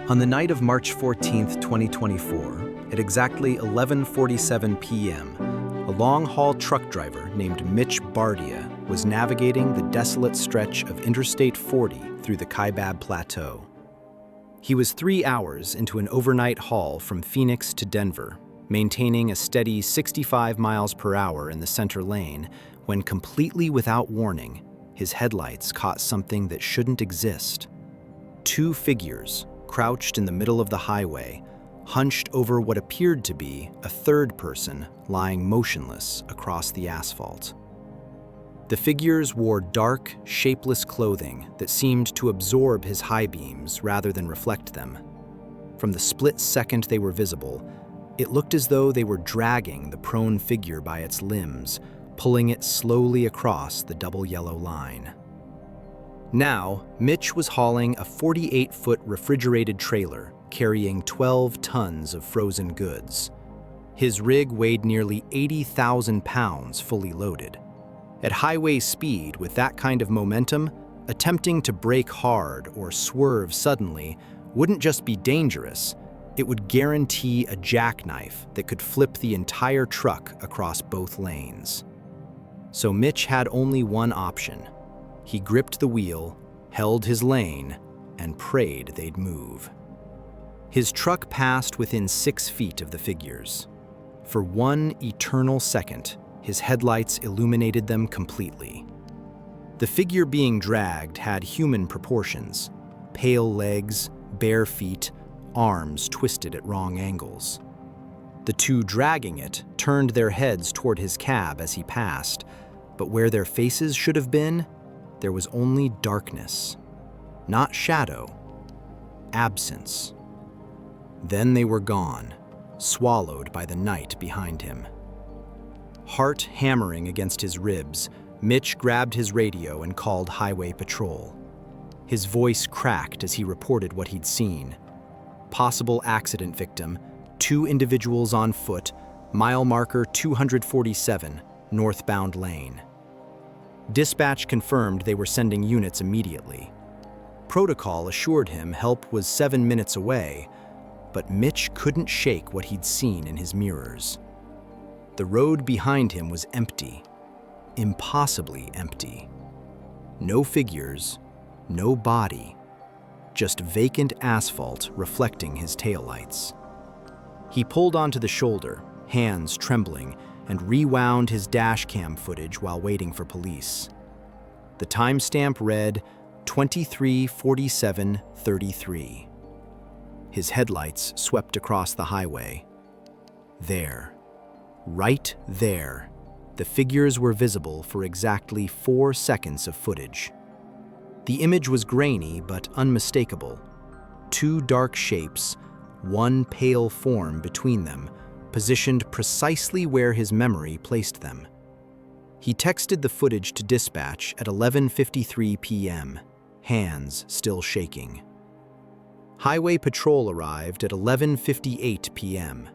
On the night of March 14, 2024, at exactly 11:47 p.m., a long-haul truck driver named Mitch Bardia was navigating the desolate stretch of Interstate 40 through the Kaibab Plateau. He was 3 hours into an overnight haul from Phoenix to Denver, maintaining a steady 65 miles per hour in the center lane, when completely without warning, his headlights caught something that shouldn't exist. Two figures, crouched in the middle of the highway, hunched over what appeared to be a third person lying motionless across the asphalt. The figures wore dark, shapeless clothing that seemed to absorb his high beams rather than reflect them. From the split second they were visible, it looked as though they were dragging the prone figure by its limbs, pulling it slowly across the double yellow line. Now, Mitch was hauling a 48-foot refrigerated trailer carrying 12 tons of frozen goods. His rig weighed nearly 80,000 pounds fully loaded. At highway speed with that kind of momentum, attempting to brake hard or swerve suddenly wouldn't just be dangerous, it would guarantee a jackknife that could flip the entire truck across both lanes. So Mitch had only one option. He gripped the wheel, held his lane, and prayed they'd move. His truck passed within 6 feet of the figures. For one eternal second, his headlights illuminated them completely. The figure being dragged had human proportions: pale legs, bare feet, arms twisted at wrong angles. The two dragging it turned their heads toward his cab as he passed, but where their faces should have been, there was only darkness. Not shadow, absence. Then they were gone, swallowed by the night behind him. Heart hammering against his ribs, Mitch grabbed his radio and called Highway Patrol. His voice cracked as he reported what he'd seen. Possible accident victim, 2 individuals on foot, mile marker 247, northbound lane. Dispatch confirmed they were sending units immediately. Protocol assured him help was 7 minutes away, but Mitch couldn't shake what he'd seen in his mirrors. The road behind him was empty, impossibly empty. No figures, no body, just vacant asphalt reflecting his taillights. He pulled onto the shoulder, hands trembling, and rewound his dash cam footage while waiting for police. The timestamp read 23:47:33. His headlights swept across the highway. There, right there, the figures were visible for exactly 4 seconds of footage. The image was grainy but unmistakable. 2 dark shapes, one pale form between them, positioned precisely where his memory placed them. He texted the footage to dispatch at 11:53 p.m., hands still shaking. Highway Patrol arrived at 11:58 p.m.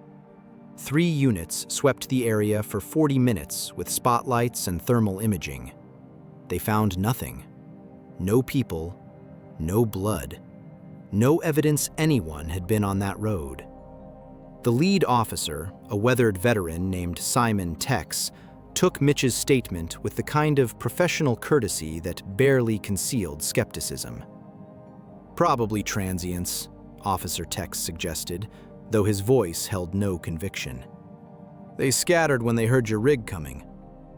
3 units swept the area for 40 minutes with spotlights and thermal imaging. They found nothing. No people, no blood, no evidence anyone had been on that road. The lead officer, a weathered veteran named Simon Tex, took Mitch's statement with the kind of professional courtesy that barely concealed skepticism. "Probably transients," Officer Tex suggested, though his voice held no conviction. "They scattered when they heard your rig coming.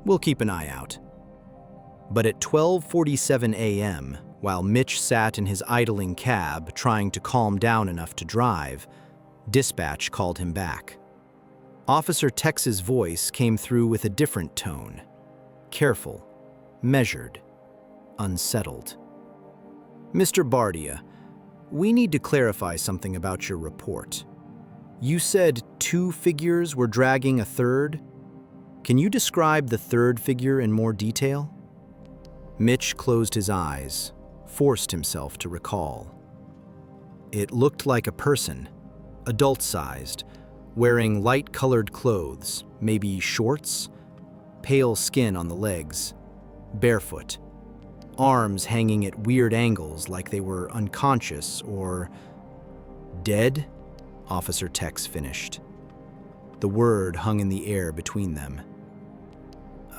We'll keep an eye out." But at 12:47 a.m., while Mitch sat in his idling cab trying to calm down enough to drive, dispatch called him back. Officer Tex's voice came through with a different tone. Careful, measured, unsettled. "Mr. Bardia, we need to clarify something about your report. You said 2 figures were dragging a third. Can you describe the third figure in more detail?" Mitch closed his eyes, forced himself to recall. It looked like a person, adult-sized, wearing light-colored clothes, maybe shorts, pale skin on the legs, barefoot, arms hanging at weird angles like they were unconscious or... Dead? Officer Tex finished. The word hung in the air between them.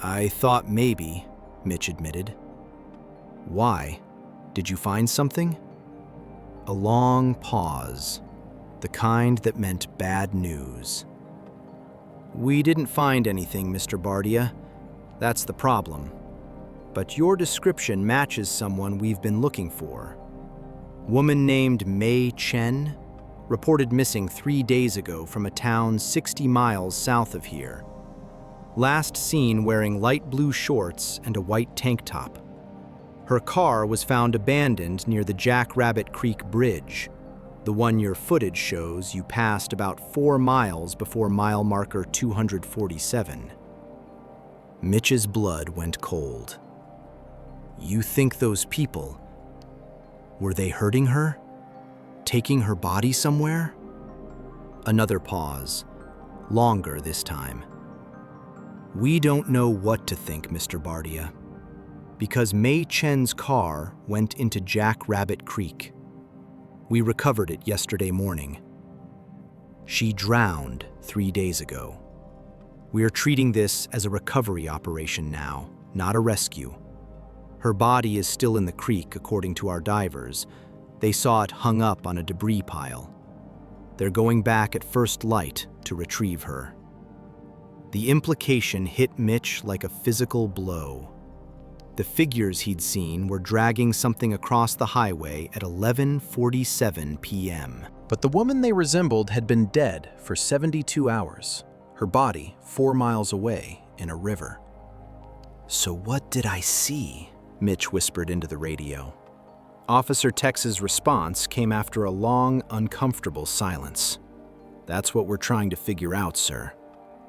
I thought maybe, Mitch admitted. Why? Did you find something? A long pause, the kind that meant bad news. We didn't find anything, Mr. Bardia. That's the problem. But your description matches someone we've been looking for. Woman named Mei Chen, reported missing 3 days ago from a town 60 miles south of here. Last seen wearing light blue shorts and a white tank top. Her car was found abandoned near the Jackrabbit Creek Bridge, the one your footage shows you passed about 4 miles before mile marker 247. Mitch's blood went cold. You think those people, were they hurting her? Taking her body somewhere? Another pause, longer this time. We don't know what to think, Mr. Bardia, because Mei Chen's car went into Jackrabbit Creek. We recovered it yesterday morning. She drowned 3 days ago. We are treating this as a recovery operation now, not a rescue. Her body is still in the creek, according to our divers. They saw it hung up on a debris pile. They're going back at first light to retrieve her. The implication hit Mitch like a physical blow. The figures he'd seen were dragging something across the highway at 11:47 p.m. But the woman they resembled had been dead for 72 hours, her body 4 miles away in a river. So what did I see? Mitch whispered into the radio. Officer Tex's response came after a long, uncomfortable silence. That's what we're trying to figure out, sir.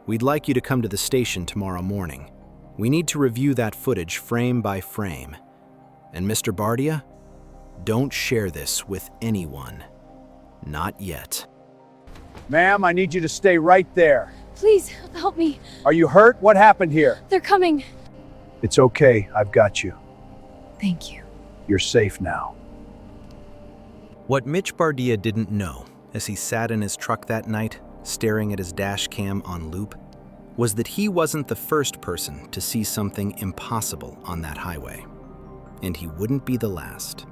We'd like you to come to the station tomorrow morning. We need to review that footage frame by frame. And Mr. Bardia, don't share this with anyone. Not yet. Ma'am, I need you to stay right there. Please, help me. Are you hurt? What happened here? They're coming. It's okay. I've got you. Thank you. You're safe now. What Mitch Bardia didn't know, as he sat in his truck that night, staring at his dash cam on loop, was that he wasn't the first person to see something impossible on that highway. And he wouldn't be the last.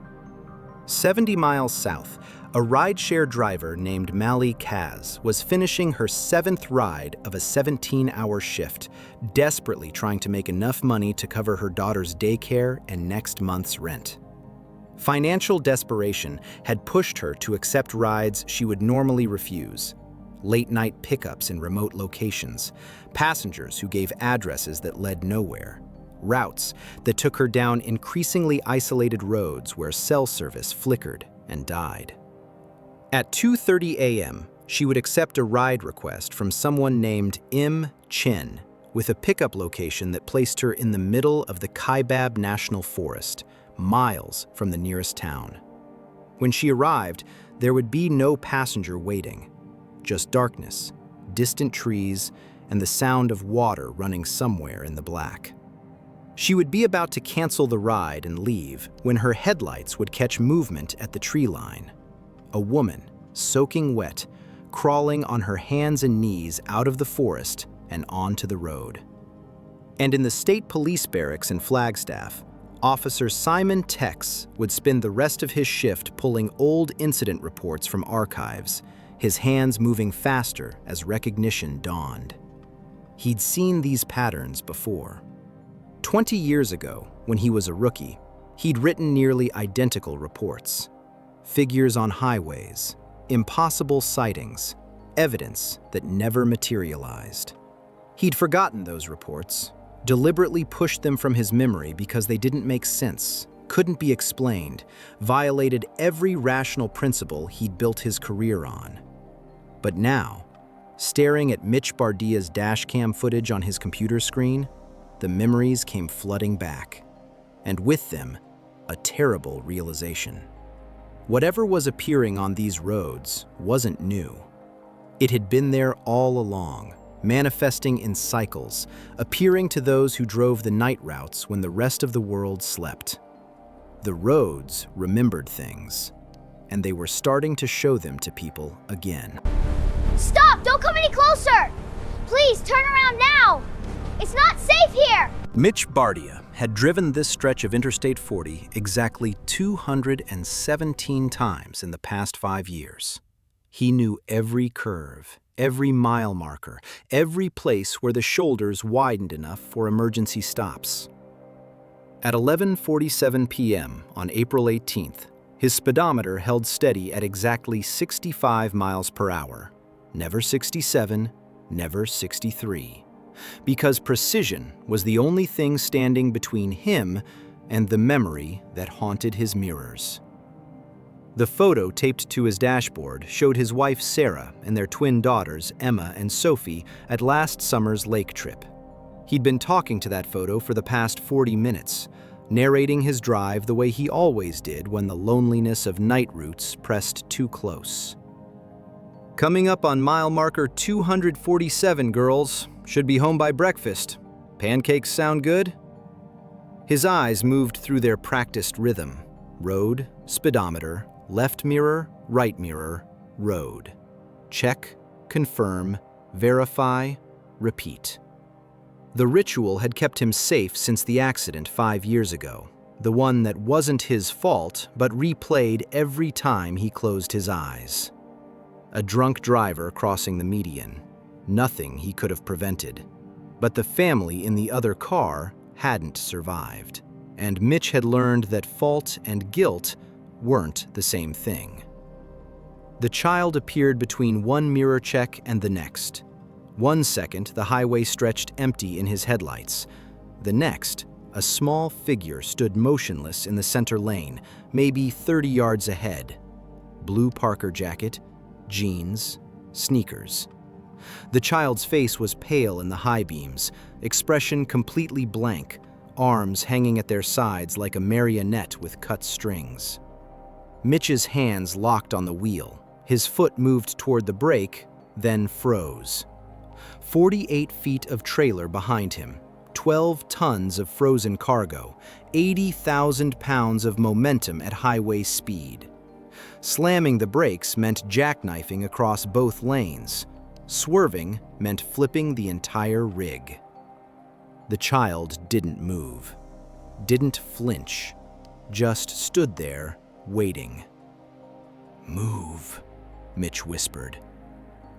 70 miles south, a rideshare driver named Malie Kaz was finishing her 7th ride of a 17-hour shift, desperately trying to make enough money to cover her daughter's daycare and next month's rent. Financial desperation had pushed her to accept rides she would normally refuse. Late-night pickups in remote locations, passengers who gave addresses that led nowhere, routes that took her down increasingly isolated roads where cell service flickered and died. At 2:30 a.m., she would accept a ride request from someone named Im Chen with a pickup location that placed her in the middle of the Kaibab National Forest, miles from the nearest town. When she arrived, there would be no passenger waiting, just darkness, distant trees, and the sound of water running somewhere in the black. She would be about to cancel the ride and leave when her headlights would catch movement at the tree line. A woman, soaking wet, crawling on her hands and knees out of the forest and onto the road. And in the state police barracks in Flagstaff, Officer Simon Tex would spend the rest of his shift pulling old incident reports from archives, his hands moving faster as recognition dawned. He'd seen these patterns before. 20 years ago, when he was a rookie, he'd written nearly identical reports. Figures on highways, impossible sightings, evidence that never materialized. He'd forgotten those reports, deliberately pushed them from his memory because they didn't make sense, couldn't be explained, violated every rational principle he'd built his career on. But now, staring at Mitch Bardia's dashcam footage on his computer screen, the memories came flooding back, and with them, a terrible realization. Whatever was appearing on these roads wasn't new. It had been there all along, manifesting in cycles, appearing to those who drove the night routes when the rest of the world slept. The roads remembered things, and they were starting to show them to people again. Stop! Don't come any closer! Please, turn around now! It's not safe here! Mitch Bardia had driven this stretch of Interstate 40 exactly 217 times in the past 5 years. He knew every curve, every mile marker, every place where the shoulders widened enough for emergency stops. At 11:47 p.m. on April 18th, his speedometer held steady at exactly 65 miles per hour. Never 67, never 63. Because precision was the only thing standing between him and the memory that haunted his mirrors. The photo taped to his dashboard showed his wife Sarah and their twin daughters Emma and Sophie at last summer's lake trip. He'd been talking to that photo for the past 40 minutes, narrating his drive the way he always did when the loneliness of night routes pressed too close. Coming up on mile marker 247, girls. Should be home by breakfast. Pancakes sound good? His eyes moved through their practiced rhythm. Road, speedometer, left mirror, right mirror, road. Check, confirm, verify, repeat. The ritual had kept him safe since the accident 5 years ago, the one that wasn't his fault but replayed every time he closed his eyes. A drunk driver crossing the median. Nothing he could have prevented. But the family in the other car hadn't survived, and Mitch had learned that fault and guilt weren't the same thing. The child appeared between one mirror check and the next. 1 second, the highway stretched empty in his headlights. The next, a small figure stood motionless in the center lane, maybe 30 yards ahead. Blue Parker jacket, jeans, sneakers. The child's face was pale in the high beams, expression completely blank, arms hanging at their sides like a marionette with cut strings. Mitch's hands locked on the wheel. His foot moved toward the brake, then froze. 48 feet of trailer behind him, 12 tons of frozen cargo, 80,000 pounds of momentum at highway speed. Slamming the brakes meant jackknifing across both lanes. Swerving meant flipping the entire rig. The child didn't move, didn't flinch, just stood there, waiting. "Move," Mitch whispered.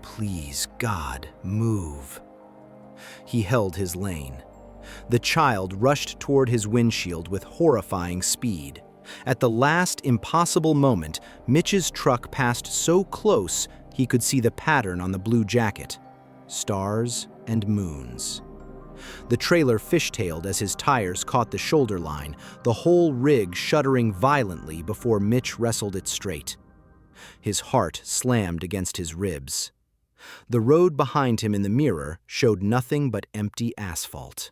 "Please, God, move." He held his lane. The child rushed toward his windshield with horrifying speed. At the last impossible moment, Mitch's truck passed so close he could see the pattern on the blue jacket. Stars and moons. The trailer fishtailed as his tires caught the shoulder line, the whole rig shuddering violently before Mitch wrestled it straight. His heart slammed against his ribs. The road behind him in the mirror showed nothing but empty asphalt.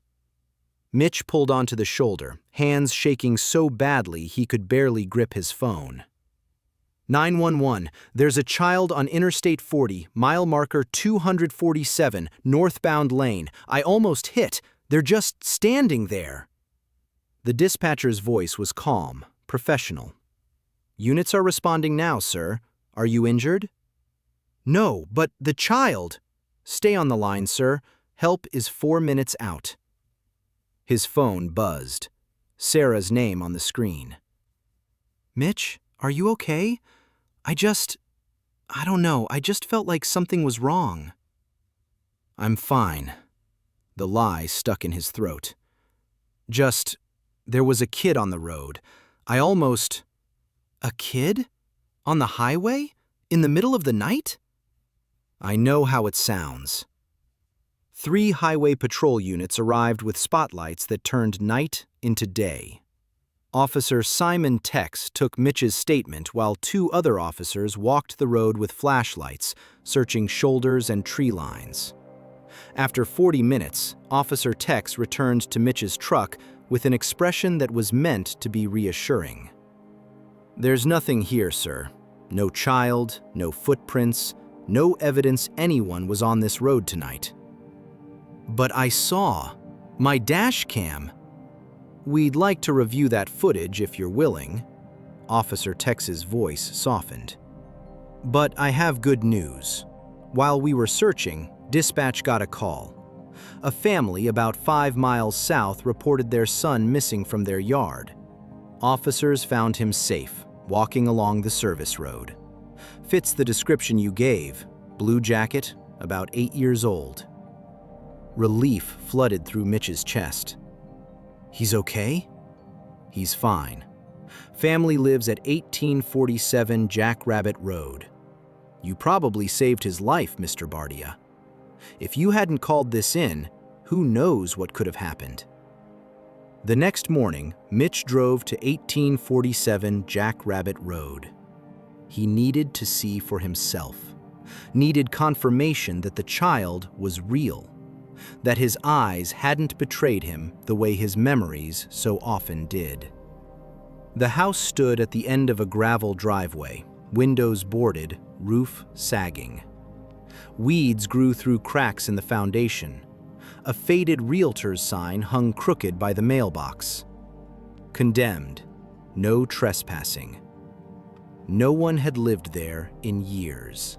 Mitch pulled onto the shoulder, hands shaking so badly he could barely grip his phone. 911, there's a child on Interstate 40, mile marker 247, northbound lane. I almost hit. They're just standing there. The dispatcher's voice was calm, professional. Units are responding now, sir. Are you injured? No, but the child. Stay on the line, sir. Help is 4 minutes out. His phone buzzed. Sarah's name on the screen. Mitch, are you okay? I don't know, I just felt like something was wrong. I'm fine. The lie stuck in his throat. There was a kid on the road. A kid? On the highway? In the middle of the night? I know how it sounds. 3 highway patrol units arrived with spotlights that turned night into day. Officer Simon Tex took Mitch's statement while 2 other officers walked the road with flashlights, searching shoulders and tree lines. After 40 minutes, Officer Tex returned to Mitch's truck with an expression that was meant to be reassuring. There's nothing here, sir. No child, no footprints, no evidence anyone was on this road tonight. But I saw my dash cam. We'd like to review that footage if you're willing. Officer Tex's voice softened. "But I have good news. While we were searching, dispatch got a call. A family about 5 miles south reported their son missing from their yard. Officers found him safe, walking along the service road. Fits the description you gave, blue jacket, about 8 years old." Relief flooded through Mitch's chest. "He's okay?" "He's fine. Family lives at 1847 Jackrabbit Road. You probably saved his life, Mr. Bardia. If you hadn't called this in, who knows what could have happened." The next morning, Mitch drove to 1847 Jackrabbit Road. He needed to see for himself, needed confirmation that the child was real, that his eyes hadn't betrayed him the way his memories so often did. The house stood at the end of a gravel driveway, windows boarded, roof sagging. Weeds grew through cracks in the foundation. A faded realtor's sign hung crooked by the mailbox. Condemned, no trespassing. No one had lived there in years.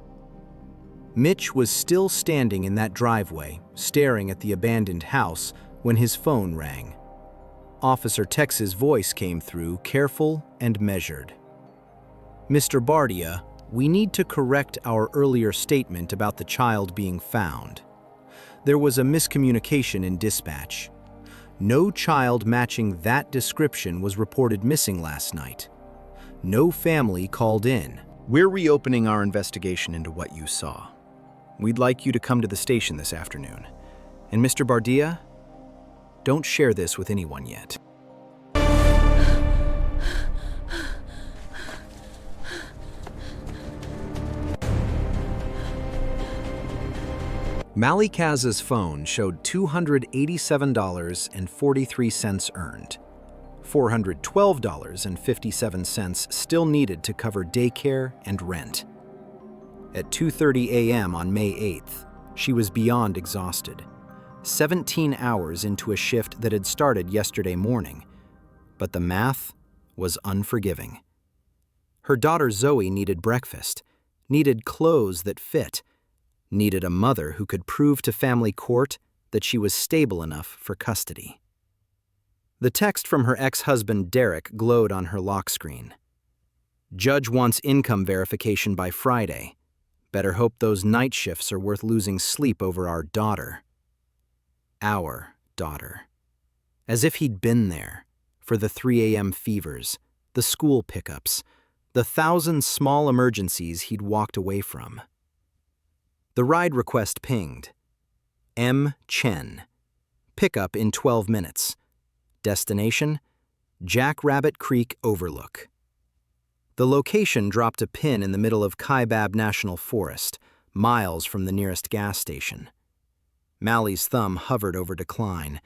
Mitch was still standing in that driveway, staring at the abandoned house, when his phone rang. Officer Tex's voice came through, careful and measured. "Mr. Bardia, we need to correct our earlier statement about the child being found. There was a miscommunication in dispatch. No child matching that description was reported missing last night. No family called in. We're reopening our investigation into what you saw. We'd like you to come to the station this afternoon. And Mr. Bardia, don't share this with anyone yet." Malie Kaz's phone showed $287.43 earned. $412.57 still needed to cover daycare and rent. At 2:30 a.m. on May 8th, she was beyond exhausted, 17 hours into a shift that had started yesterday morning, but the math was unforgiving. Her daughter Zoe needed breakfast, needed clothes that fit, needed a mother who could prove to family court that she was stable enough for custody. The text from her ex-husband Derek glowed on her lock screen. "Judge wants income verification by Friday. Better hope those night shifts are worth losing sleep over our daughter." Our daughter. As if he'd been there for the 3 a.m. fevers, the school pickups, the 1,000 small emergencies he'd walked away from. The ride request pinged. M. Chen. Pickup in 12 minutes. Destination: Jackrabbit Creek Overlook. The location dropped a pin in the middle of Kaibab National Forest, miles from the nearest gas station. Malie's thumb hovered over decline.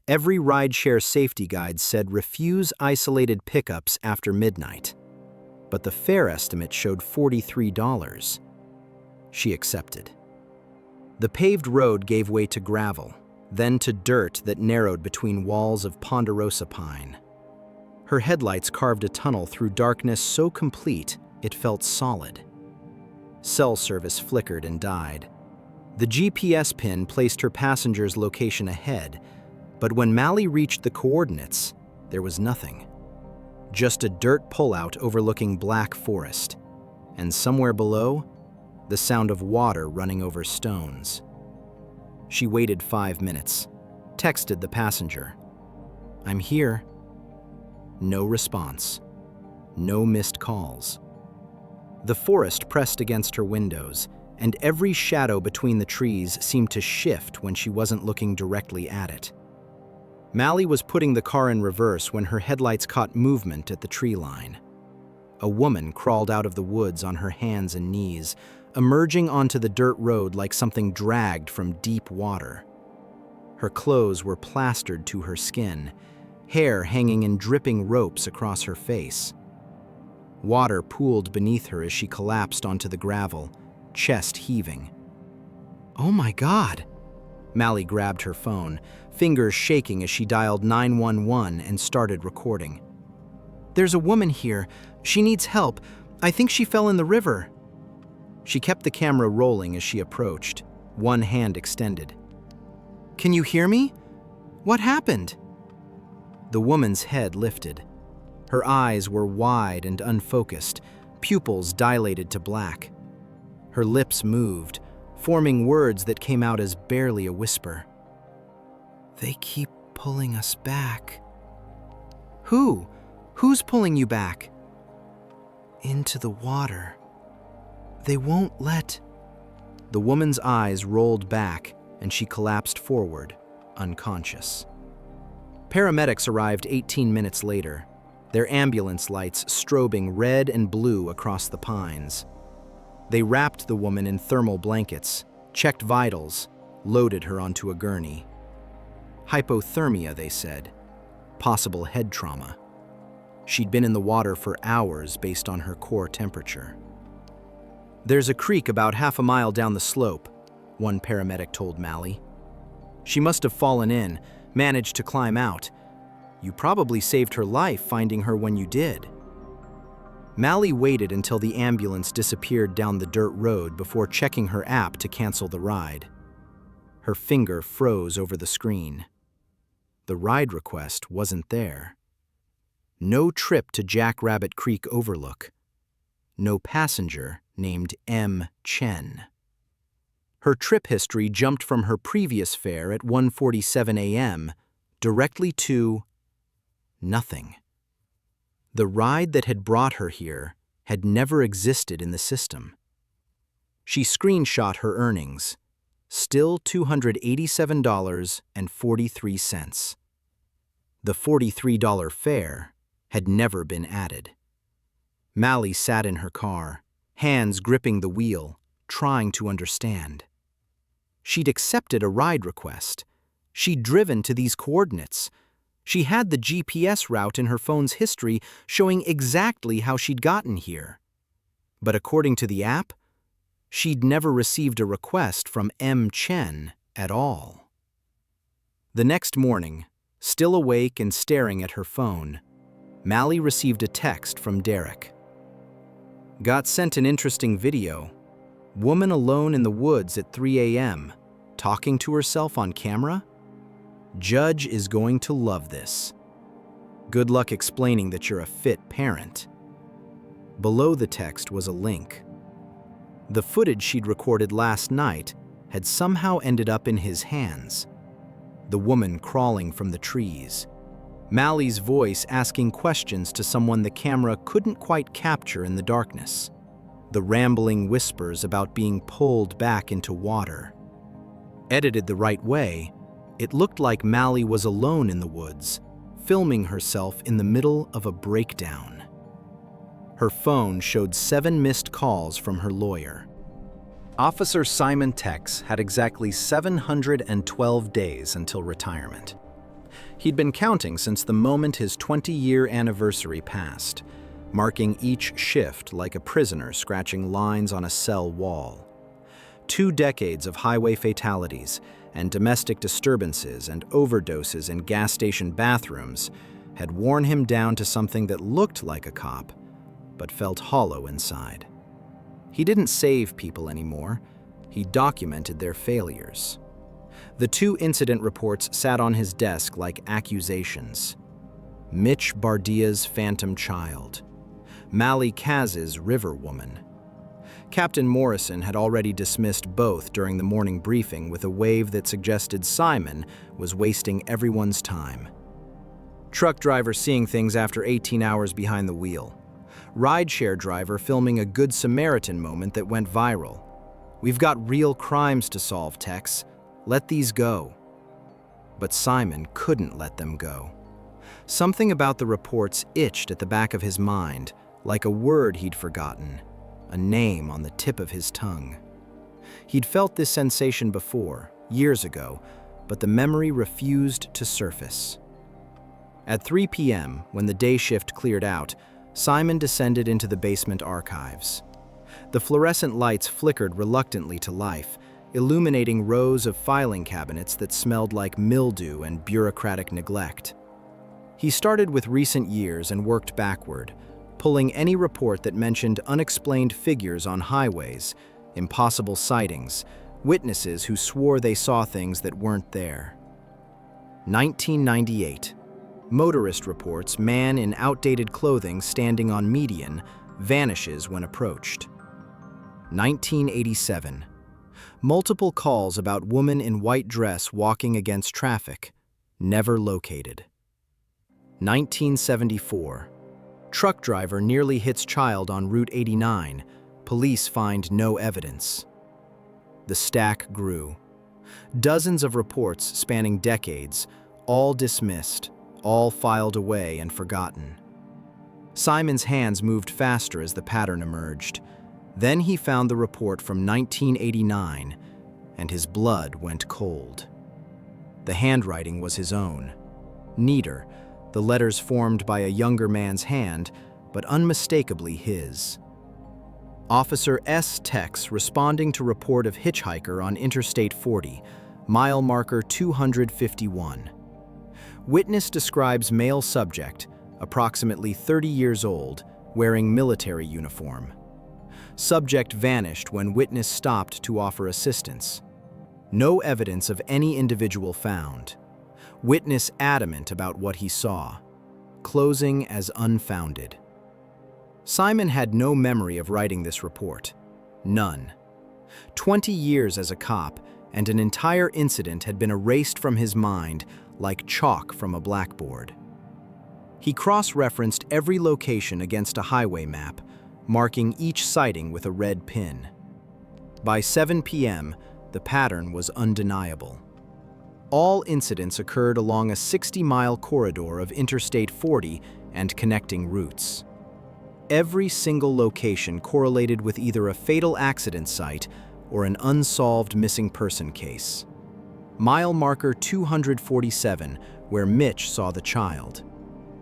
Every rideshare safety guide said refuse isolated pickups after midnight. But the fare estimate showed $43. She accepted. The paved road gave way to gravel, then to dirt that narrowed between walls of ponderosa pine. Her headlights carved a tunnel through darkness so complete it felt solid. Cell service flickered and died. The GPS pin placed her passenger's location ahead, but when Malie reached the coordinates, there was nothing. Just a dirt pullout overlooking black forest, and somewhere below, the sound of water running over stones. She waited 5 minutes, texted the passenger. "I'm here." No response. No missed calls. The forest pressed against her windows, and every shadow between the trees seemed to shift when she wasn't looking directly at it. Malie was putting the car in reverse when her headlights caught movement at the tree line. A woman crawled out of the woods on her hands and knees, emerging onto the dirt road like something dragged from deep water. Her clothes were plastered to her skin, hair hanging in dripping ropes across her face. Water pooled beneath her as she collapsed onto the gravel, chest heaving. "Oh my God!" Malie grabbed her phone, fingers shaking as she dialed 911 and started recording. There's a woman here. She needs help. I think she fell in the river." She kept the camera rolling as she approached, one hand extended. "Can you hear me? What happened?" The woman's head lifted. Her eyes were wide and unfocused, pupils dilated to black. Her lips moved, forming words that came out as barely a whisper. "They keep pulling us back." "Who? Who's pulling you back?" "Into the water. They won't let..." The woman's eyes rolled back and she collapsed forward, unconscious. Paramedics arrived 18 minutes later, their ambulance lights strobing red and blue across the pines. They wrapped the woman in thermal blankets, checked vitals, loaded her onto a gurney. Hypothermia, they said. Possible head trauma. She'd been in the water for hours based on her core temperature. "There's a creek about half a mile down the slope," one paramedic told Malie. "She must have fallen in, managed to climb out. You probably saved her life finding her when you did." Malie waited until the ambulance disappeared down the dirt road before checking her app to cancel the ride. Her finger froze over the screen. The ride request wasn't there. No trip to Jackrabbit Creek Overlook. No passenger named M. Chen. Her trip history jumped from her previous fare at 1:47 a.m. directly to nothing. The ride that had brought her here had never existed in the system. She screenshot her earnings, still $287.43. The $43 fare had never been added. Malie sat in her car, hands gripping the wheel, trying to understand. She'd accepted a ride request. She'd driven to these coordinates. She had the GPS route in her phone's history showing exactly how she'd gotten here. But according to the app, she'd never received a request from M. Chen at all. The next morning, still awake and staring at her phone, Malie received a text from Derek. "Got sent an interesting video. Woman alone in the woods at 3 a.m., talking to herself on camera? Judge is going to love this. Good luck explaining that you're a fit parent." Below the text was a link. The footage she'd recorded last night had somehow ended up in his hands. The woman crawling from the trees. Malie's voice asking questions to someone the camera couldn't quite capture in the darkness. The rambling whispers about being pulled back into water. Edited the right way, it looked like Malie was alone in the woods, filming herself in the middle of a breakdown. Her phone showed 7 missed calls from her lawyer. Officer Simon Tex had exactly 712 days until retirement. He'd been counting since the moment his 20-year anniversary passed, marking each shift like a prisoner scratching lines on a cell wall. 2 decades of highway fatalities and domestic disturbances and overdoses in gas station bathrooms had worn him down to something that looked like a cop, but felt hollow inside. He didn't save people anymore. He documented their failures. The 2 incident reports sat on his desk like accusations. Mitch Bardia's phantom child. Malie Kaz's river woman. Captain Morrison had already dismissed both during the morning briefing with a wave that suggested Simon was wasting everyone's time. Truck driver seeing things after 18 hours behind the wheel. Rideshare driver filming a Good Samaritan moment that went viral. "We've got real crimes to solve, Tex. Let these go." But Simon couldn't let them go. Something about the reports itched at the back of his mind, like a word he'd forgotten, a name on the tip of his tongue. He'd felt this sensation before, years ago, but the memory refused to surface. At 3 p.m., when the day shift cleared out, Simon descended into the basement archives. The fluorescent lights flickered reluctantly to life, illuminating rows of filing cabinets that smelled like mildew and bureaucratic neglect. He started with recent years and worked backward, pulling any report that mentioned unexplained figures on highways, impossible sightings, witnesses who swore they saw things that weren't there. 1998. Motorist reports man in outdated clothing standing on median vanishes when approached. 1987. Multiple calls about woman in white dress walking against traffic, never located. 1974. Truck driver nearly hits child on Route 89. Police find no evidence. The stack grew. Dozens of reports spanning decades, all dismissed, all filed away and forgotten. Simon's hands moved faster as the pattern emerged. Then he found the report from 1989, and his blood went cold. The handwriting was his own. Neater, the letters formed by a younger man's hand, but unmistakably his. Officer S. Tex responding to report of hitchhiker on Interstate 40, mile marker 251. Witness describes male subject, approximately 30 years old, wearing military uniform. Subject vanished when witness stopped to offer assistance. No evidence of any individual found. Witness adamant about what he saw. Closing as unfounded. Simon had no memory of writing this report. None. 20 years as a cop, and an entire incident had been erased from his mind like chalk from a blackboard. He cross-referenced every location against a highway map, marking each sighting with a red pin. By 7 p.m., the pattern was undeniable. All incidents occurred along a 60-mile corridor of Interstate 40 and connecting routes. Every single location correlated with either a fatal accident site or an unsolved missing person case. Mile marker 247, where Mitch saw the child.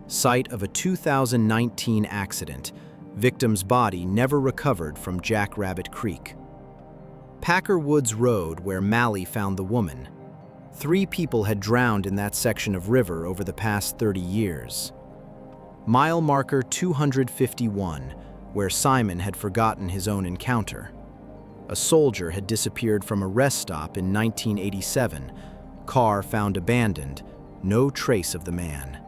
Site of a 2019 accident. Victim's body never recovered from Jackrabbit Creek. Packer Woods Road, where Malie found the woman. 3 people had drowned in that section of river over the past 30 years. Mile marker 251, where Simon had forgotten his own encounter. A soldier had disappeared from a rest stop in 1987. Car found abandoned, no trace of the man.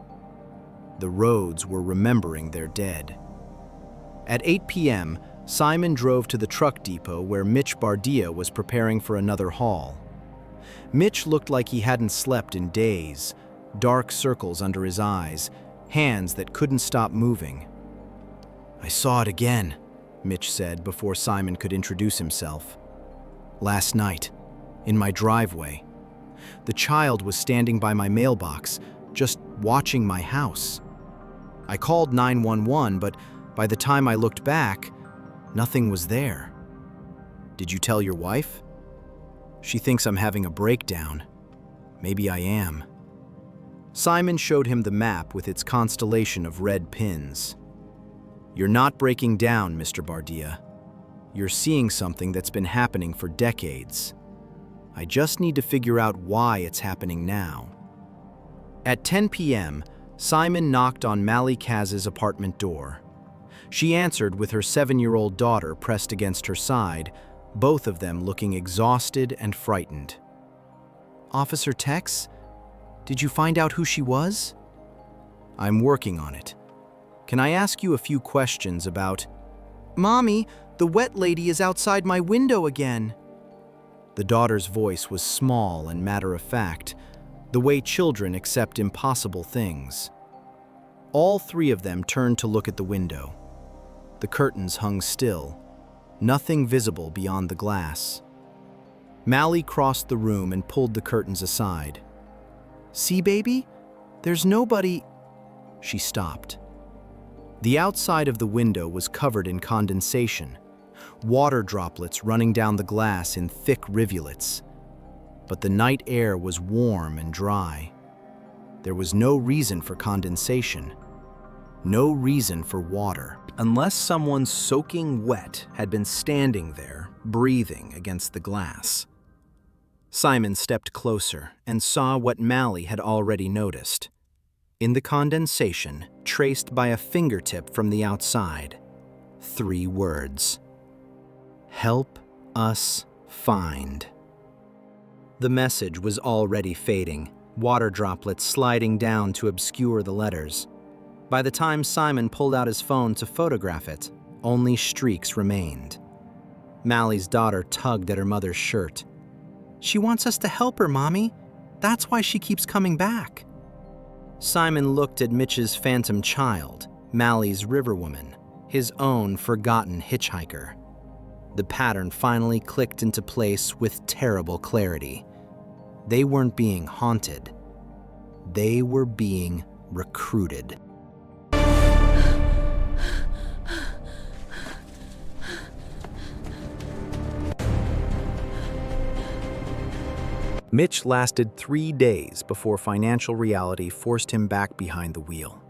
The roads were remembering their dead. At 8 p.m., Simon drove to the truck depot where Mitch Bardia was preparing for another haul. Mitch looked like he hadn't slept in days, dark circles under his eyes, hands that couldn't stop moving. "I saw it again," Mitch said before Simon could introduce himself. "Last night, in my driveway. The child was standing by my mailbox, just watching my house. I called 911, but by the time I looked back, nothing was there. Did you tell your wife? She thinks I'm having a breakdown. Maybe I am." Simon showed him the map with its constellation of red pins. "You're not breaking down, Mr. Bardia. You're seeing something that's been happening for decades. I just need to figure out why it's happening now." At 10 p.m., Simon knocked on Malie Kaz's apartment door. She answered with her 7-year-old daughter pressed against her side, both of them looking exhausted and frightened. "Officer Tex, did you find out who she was?" "I'm working on it. Can I ask you a few questions about—" "Mommy, the wet lady is outside my window again." The daughter's voice was small and matter-of-fact, the way children accept impossible things. All 3 of them turned to look at the window. The curtains hung still, nothing visible beyond the glass. Malie crossed the room and pulled the curtains aside. "See, baby? There's nobody—" She stopped. The outside of the window was covered in condensation, water droplets running down the glass in thick rivulets. But the night air was warm and dry. There was no reason for condensation, no reason for water, unless someone soaking wet had been standing there, breathing against the glass. Simon stepped closer and saw what Malie had already noticed. In the condensation, traced by a fingertip from the outside, 3 words: "Help us find." The message was already fading, water droplets sliding down to obscure the letters. By the time Simon pulled out his phone to photograph it, only streaks remained. Malie's daughter tugged at her mother's shirt. "She wants us to help her, Mommy. That's why she keeps coming back." Simon looked at Mitch's phantom child, Malie's riverwoman, his own forgotten hitchhiker. The pattern finally clicked into place with terrible clarity. They weren't being haunted. They were being recruited. Mitch lasted 3 days before financial reality forced him back behind the wheel.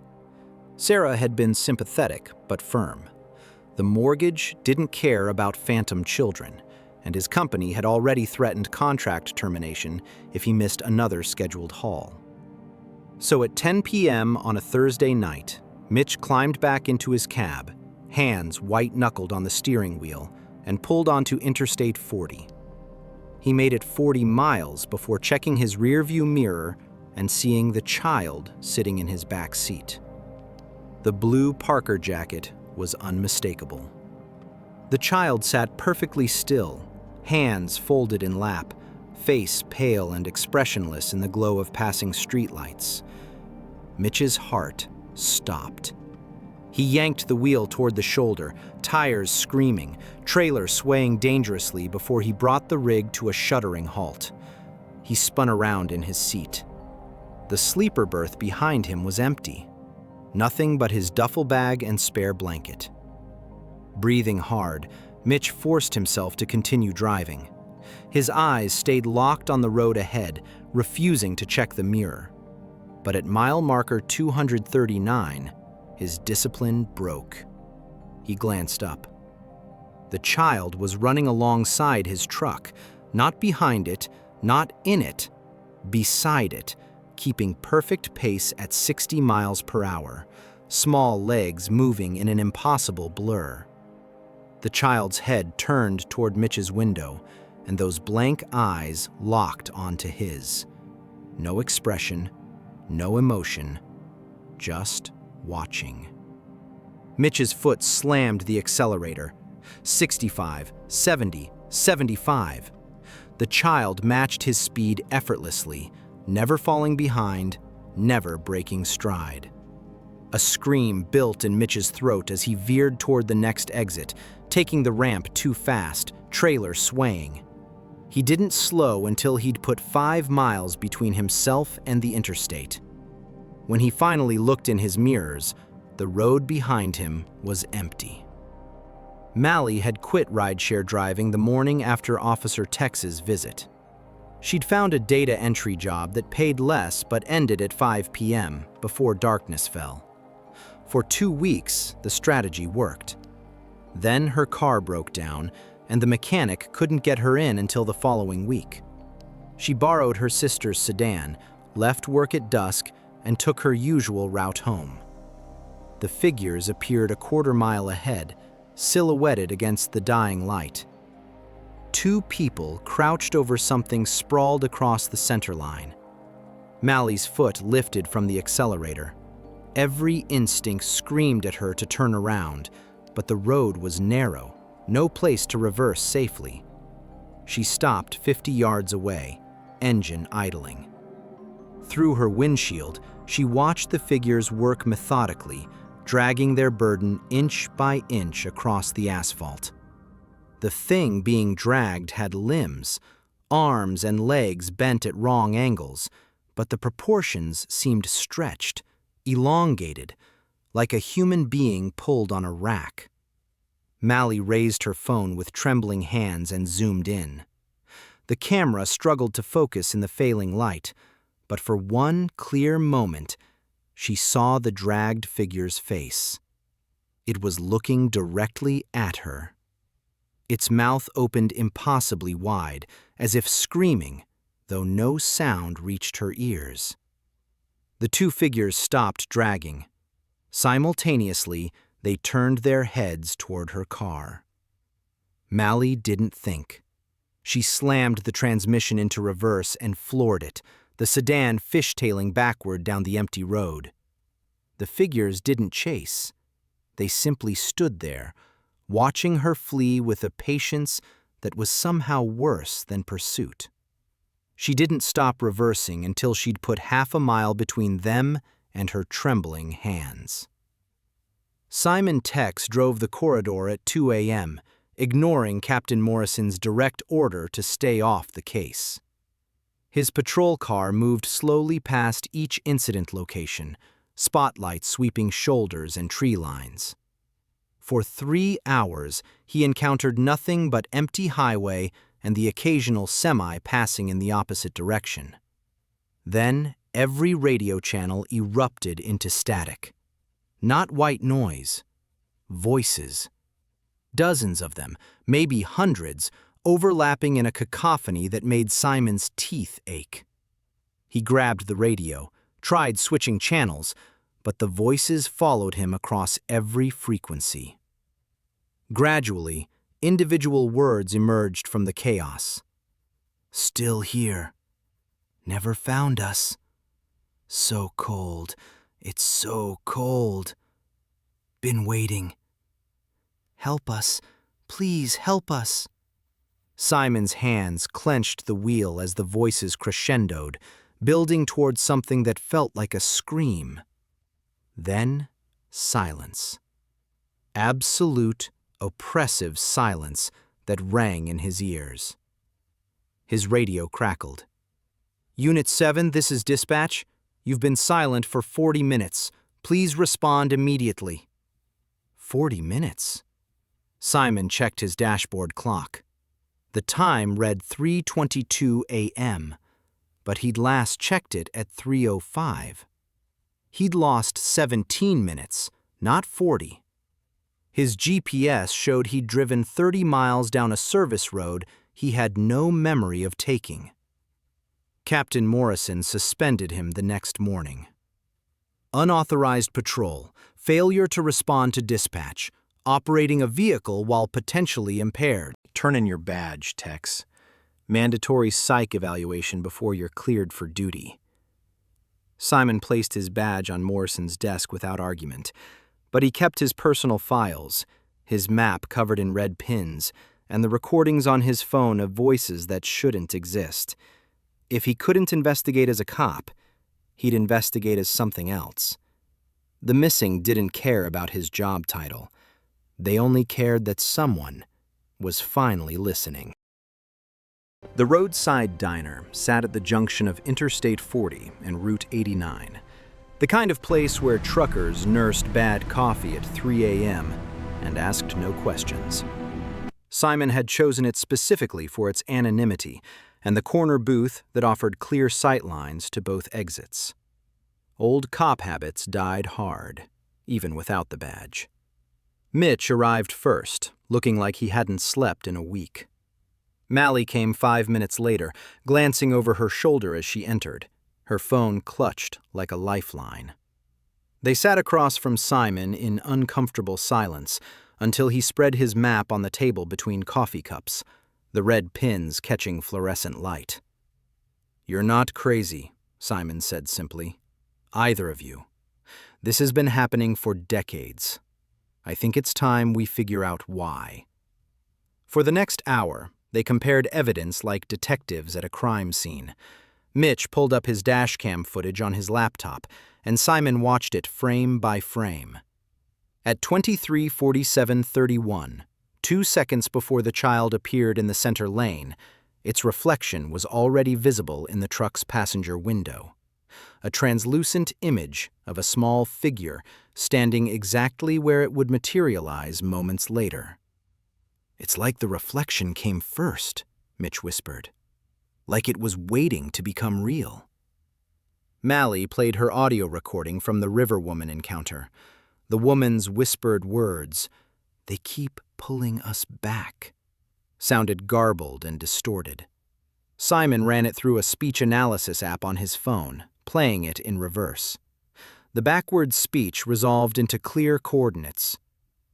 Sarah had been sympathetic but firm. The mortgage didn't care about phantom children, and his company had already threatened contract termination if he missed another scheduled haul. So at 10 p.m. on a Thursday night, Mitch climbed back into his cab, hands white-knuckled on the steering wheel, and pulled onto Interstate 40. He made it 40 miles before checking his rearview mirror and seeing the child sitting in his back seat. The blue Parker jacket was unmistakable. The child sat perfectly still, hands folded in lap, face pale and expressionless in the glow of passing streetlights. Mitch's heart stopped. He yanked the wheel toward the shoulder, tires screaming, trailer swaying dangerously before he brought the rig to a shuddering halt. He spun around in his seat. The sleeper berth behind him was empty. Nothing but his duffel bag and spare blanket. Breathing hard, Mitch forced himself to continue driving. His eyes stayed locked on the road ahead, refusing to check the mirror. But at mile marker 239, his discipline broke. He glanced up. The child was running alongside his truck, not behind it, not in it, beside it, keeping perfect pace at 60 miles per hour, small legs moving in an impossible blur. The child's head turned toward Mitch's window, and those blank eyes locked onto his. No expression, no emotion, just watching. Mitch's foot slammed the accelerator. 65, 70, 75. The child matched his speed effortlessly, never falling behind, never breaking stride. A scream built in Mitch's throat as he veered toward the next exit, taking the ramp too fast, trailer swaying. He didn't slow until he'd put 5 miles between himself and the interstate. When he finally looked in his mirrors, the road behind him was empty. Malie had quit rideshare driving the morning after Officer Tex's visit. She'd found a data entry job that paid less but ended at 5 p.m. before darkness fell. For 2 weeks, the strategy worked. Then her car broke down, and the mechanic couldn't get her in until the following week. She borrowed her sister's sedan, left work at dusk, and took her usual route home. The figures appeared a quarter-mile ahead, silhouetted against the dying light. 2 people crouched over something sprawled across the center line. Malie's foot lifted from the accelerator. Every instinct screamed at her to turn around, but the road was narrow, no place to reverse safely. She stopped 50 yards away, engine idling. Through her windshield, she watched the figures work methodically, dragging their burden inch by inch across the asphalt. The thing being dragged had limbs, arms and legs bent at wrong angles, but the proportions seemed stretched, elongated, like a human being pulled on a rack. Malie raised her phone with trembling hands and zoomed in. The camera struggled to focus in the failing light, but for one clear moment, she saw the dragged figure's face. It was looking directly at her. Its mouth opened impossibly wide, as if screaming, though no sound reached her ears. The two figures stopped dragging. Simultaneously, they turned their heads toward her car. Malie didn't think. She slammed the transmission into reverse and floored it, the sedan fishtailing backward down the empty road. The figures didn't chase. They simply stood there, watching her flee with a patience that was somehow worse than pursuit. She didn't stop reversing until she'd put half a mile between them and her trembling hands. Simon Tex drove the corridor at 2 a.m., ignoring Captain Morrison's direct order to stay off the case. His patrol car moved slowly past each incident location, spotlights sweeping shoulders and tree lines. For 3 hours, he encountered nothing but empty highway and the occasional semi passing in the opposite direction. Then, every radio channel erupted into static. Not white noise. Voices. Dozens of them, maybe hundreds, overlapping in a cacophony that made Simon's teeth ache. He grabbed the radio, tried switching channels, but the voices followed him across every frequency. Gradually, individual words emerged from the chaos. Still here. Never found us. So cold. It's so cold. Been waiting. Help us. Please help us. Simon's hands clenched the wheel as the voices crescendoed, building towards something that felt like a scream. Then, silence. Absolute, oppressive silence that rang in his ears. His radio crackled. Unit 7, this is dispatch. You've been silent for 40 minutes. Please respond immediately. 40 minutes? Simon checked his dashboard clock. The time read 3:22 a.m., but he'd last checked it at 3:05. He'd lost 17 minutes, not 40. His GPS showed he'd driven 30 miles down a service road he had no memory of taking. Captain Morrison suspended him the next morning. Unauthorized patrol, failure to respond to dispatch, operating a vehicle while potentially impaired. Turn in your badge, Tex. Mandatory psych evaluation before you're cleared for duty. Simon placed his badge on Morrison's desk without argument, but he kept his personal files, his map covered in red pins, and the recordings on his phone of voices that shouldn't exist. If he couldn't investigate as a cop, he'd investigate as something else. The missing didn't care about his job title. They only cared that someone was finally listening. The roadside diner sat at the junction of Interstate 40 and Route 89, the kind of place where truckers nursed bad coffee at 3 a.m. and asked no questions. Simon had chosen it specifically for its anonymity and the corner booth that offered clear sightlines to both exits. Old cop habits died hard, even without the badge. Mitch arrived first, looking like he hadn't slept in a week. Malie came 5 minutes later, glancing over her shoulder as she entered, her phone clutched like a lifeline. They sat across from Simon in uncomfortable silence until he spread his map on the table between coffee cups, the red pins catching fluorescent light. "You're not crazy," Simon said simply. "Either of you. This has been happening for decades. I think it's time we figure out why." For the next hour, they compared evidence like detectives at a crime scene. Mitch pulled up his dashcam footage on his laptop, and Simon watched it frame by frame. At 23:47:31, 2 seconds before the child appeared in the center lane, its reflection was already visible in the truck's passenger window. A translucent image of a small figure standing exactly where it would materialize moments later. "It's like the reflection came first," Mitch whispered. "Like it was waiting to become real." Malie played her audio recording from the River Woman encounter. The woman's whispered words, "They keep pulling us back," sounded garbled and distorted. Simon ran it through a speech analysis app on his phone, playing it in reverse. The backward speech resolved into clear coordinates: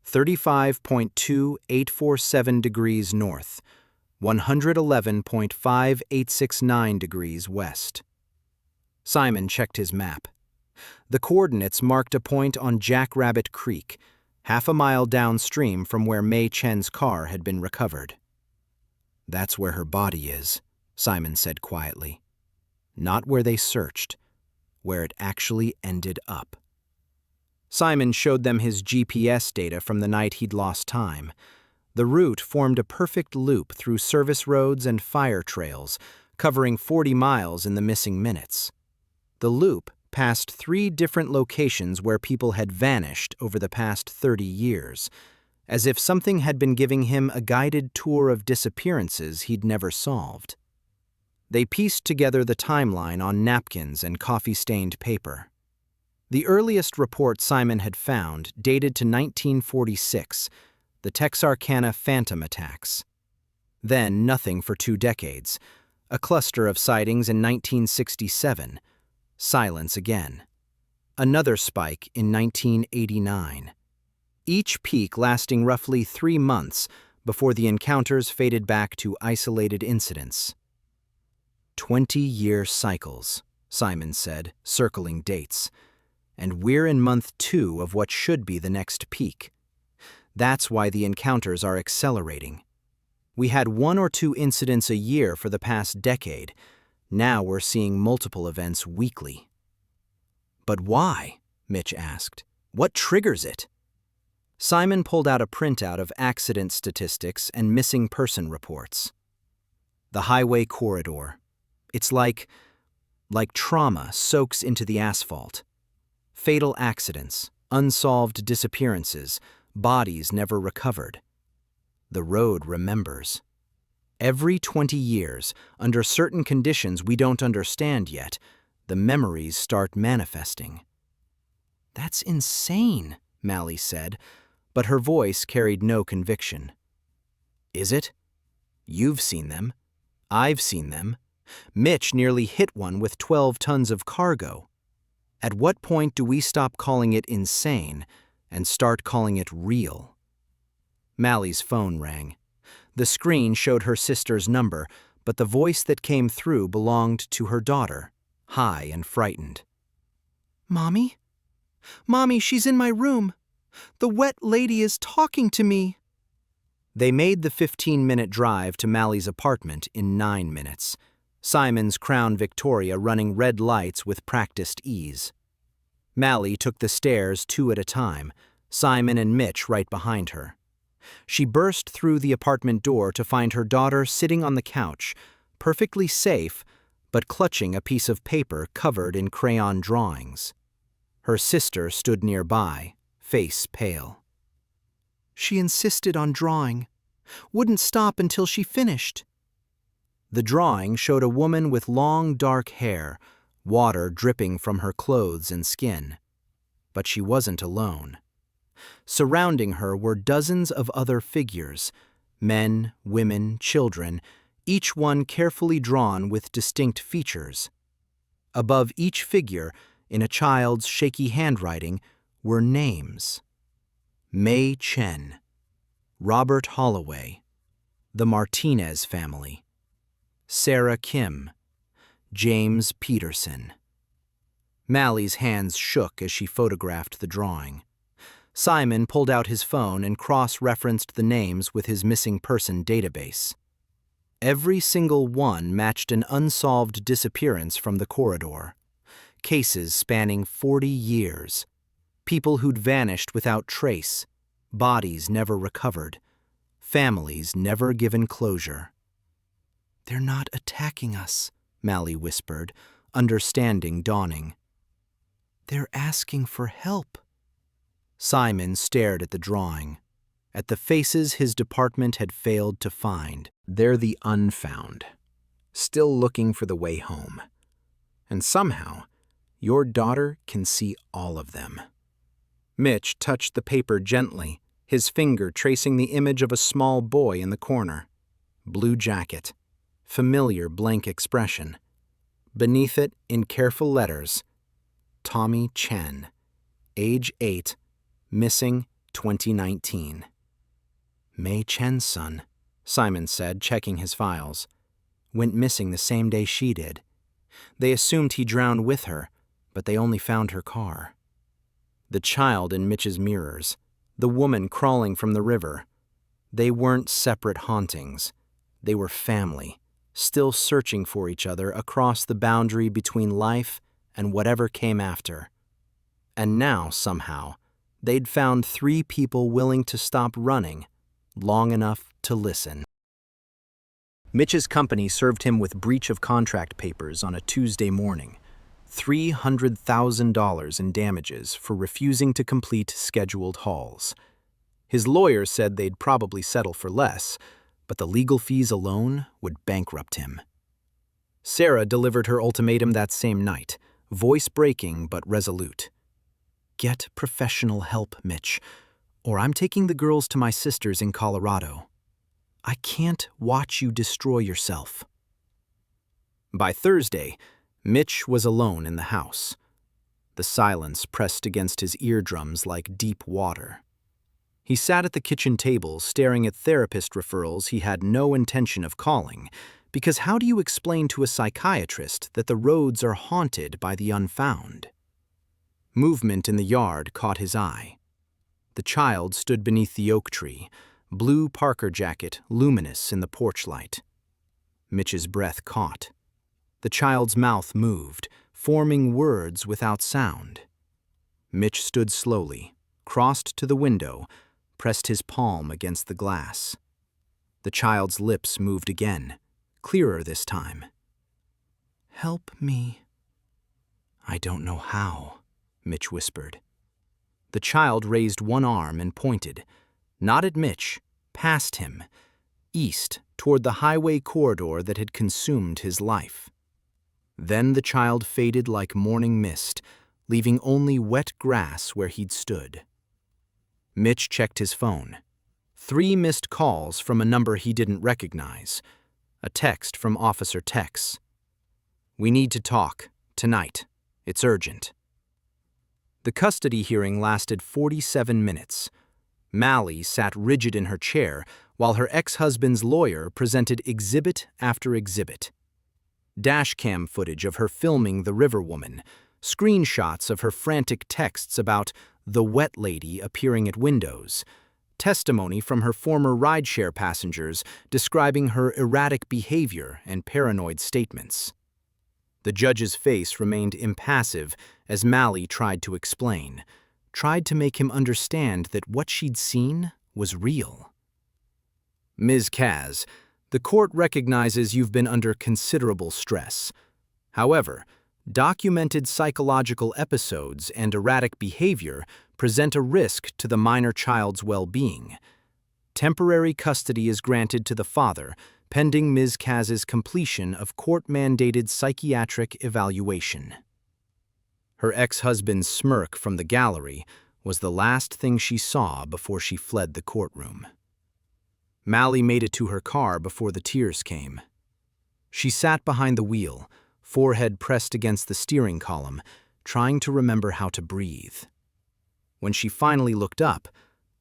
35.2847 degrees north, 111.5869 degrees west. Simon checked his map. The coordinates marked a point on Jackrabbit Creek, half a mile downstream from where Mei Chen's car had been recovered. "That's where her body is," Simon said quietly. "Not where they searched, where it actually ended up." Simon showed them his GPS data from the night he'd lost time. The route formed a perfect loop through service roads and fire trails, covering 40 miles in the missing minutes. The loop passed 3 different locations where people had vanished over the past 30 years, as if something had been giving him a guided tour of disappearances he'd never solved. They pieced together the timeline on napkins and coffee-stained paper. The earliest report Simon had found dated to 1946, the Texarkana Phantom attacks. Then nothing for 2 decades, a cluster of sightings in 1967, silence again. Another spike in 1989. Each peak lasting roughly 3 months before the encounters faded back to isolated incidents. 20-year cycles, Simon said, circling dates. And we're in month 2 of what should be the next peak. That's why the encounters are accelerating. We had 1 or 2 incidents a year for the past decade. Now we're seeing multiple events weekly. "But why?" Mitch asked. "What triggers it?" Simon pulled out a printout of accident statistics and missing person reports. The highway corridor. It's like trauma soaks into the asphalt. Fatal accidents, unsolved disappearances, bodies never recovered. The road remembers. Every 20 years, under certain conditions we don't understand yet, the memories start manifesting. "That's insane," Malie said, but her voice carried no conviction. "Is it? You've seen them. I've seen them. Mitch nearly hit one with 12 tons of cargo. At what point do we stop calling it insane and start calling it real?" Malie's phone rang. The screen showed her sister's number, but the voice that came through belonged to her daughter, high and frightened. "Mommy? Mommy, she's in my room. The wet lady is talking to me." They made the 15-minute drive to Malie's apartment in 9 minutes, Simon's Crown Victoria running red lights with practiced ease. Malie took the stairs 2 at a time, Simon and Mitch right behind her. She burst through the apartment door to find her daughter sitting on the couch, perfectly safe, but clutching a piece of paper covered in crayon drawings. Her sister stood nearby, face pale. "She insisted on drawing. Wouldn't stop until she finished." The drawing showed a woman with long, dark hair, water dripping from her clothes and skin. But she wasn't alone. Surrounding her were dozens of other figures, men, women, children, each one carefully drawn with distinct features. Above each figure, in a child's shaky handwriting, were names: Mei Chen, Robert Holloway, the Martinez family, Sarah Kim, James Peterson. Malie's hands shook as she photographed the drawing. Simon pulled out his phone and cross-referenced the names with his missing person database. Every single one matched an unsolved disappearance from the corridor. Cases spanning 40 years. People who'd vanished without trace. Bodies never recovered. Families never given closure. "They're not attacking us," Malie whispered, understanding dawning. "They're asking for help." Simon stared at the drawing, at the faces his department had failed to find. They're the unfound, still looking for the way home. And somehow, your daughter can see all of them. Mitch touched the paper gently, his finger tracing the image of a small boy in the corner. Blue jacket, familiar blank expression. Beneath it, in careful letters, Tommy Chen, age 8, missing 2019. Mei Chen's son, Simon said, checking his files. Went missing the same day she did. They assumed he drowned with her, but they only found her car. The child in Mitch's mirrors, the woman crawling from the river. They weren't separate hauntings. They were family, still searching for each other across the boundary between life and whatever came after. And now, somehow, they'd found 3 people willing to stop running long enough to listen. Mitch's company served him with breach of contract papers on a Tuesday morning. $300,000 in damages for refusing to complete scheduled hauls. His lawyer said they'd probably settle for less, but the legal fees alone would bankrupt him. Sarah delivered her ultimatum that same night, voice-breaking but resolute. Get professional help, Mitch, or I'm taking the girls to my sister's in Colorado. I can't watch you destroy yourself. By Thursday, Mitch was alone in the house. The silence pressed against his eardrums like deep water. He sat at the kitchen table staring at therapist referrals he had no intention of calling, because how do you explain to a psychiatrist that the roads are haunted by the unfound? Movement in the yard caught his eye. The child stood beneath the oak tree, blue Parker jacket luminous in the porch light. Mitch's breath caught. The child's mouth moved, forming words without sound. Mitch stood slowly, crossed to the window, pressed his palm against the glass. The child's lips moved again, clearer this time. Help me. I don't know how, Mitch whispered. The child raised one arm and pointed, not at Mitch, past him, east toward the highway corridor that had consumed his life. Then the child faded like morning mist, leaving only wet grass where he'd stood. Mitch checked his phone. 3 missed calls from a number he didn't recognize. A text from Officer Tex. We need to talk, tonight. It's urgent. The custody hearing lasted 47 minutes. Malie sat rigid in her chair while her ex-husband's lawyer presented exhibit after exhibit. Dashcam footage of her filming the river woman, screenshots of her frantic texts about the wet lady appearing at windows, testimony from her former rideshare passengers describing her erratic behavior and paranoid statements. The judge's face remained impassive as Malie tried to explain, tried to make him understand that what she'd seen was real. Ms. Kaz, the court recognizes you've been under considerable stress. However, documented psychological episodes and erratic behavior present a risk to the minor child's well-being. Temporary custody is granted to the father, pending Ms. Kaz's completion of court-mandated psychiatric evaluation. Her ex-husband's smirk from the gallery was the last thing she saw before she fled the courtroom. Malie made it to her car before the tears came. She sat behind the wheel, forehead pressed against the steering column, trying to remember how to breathe. When she finally looked up,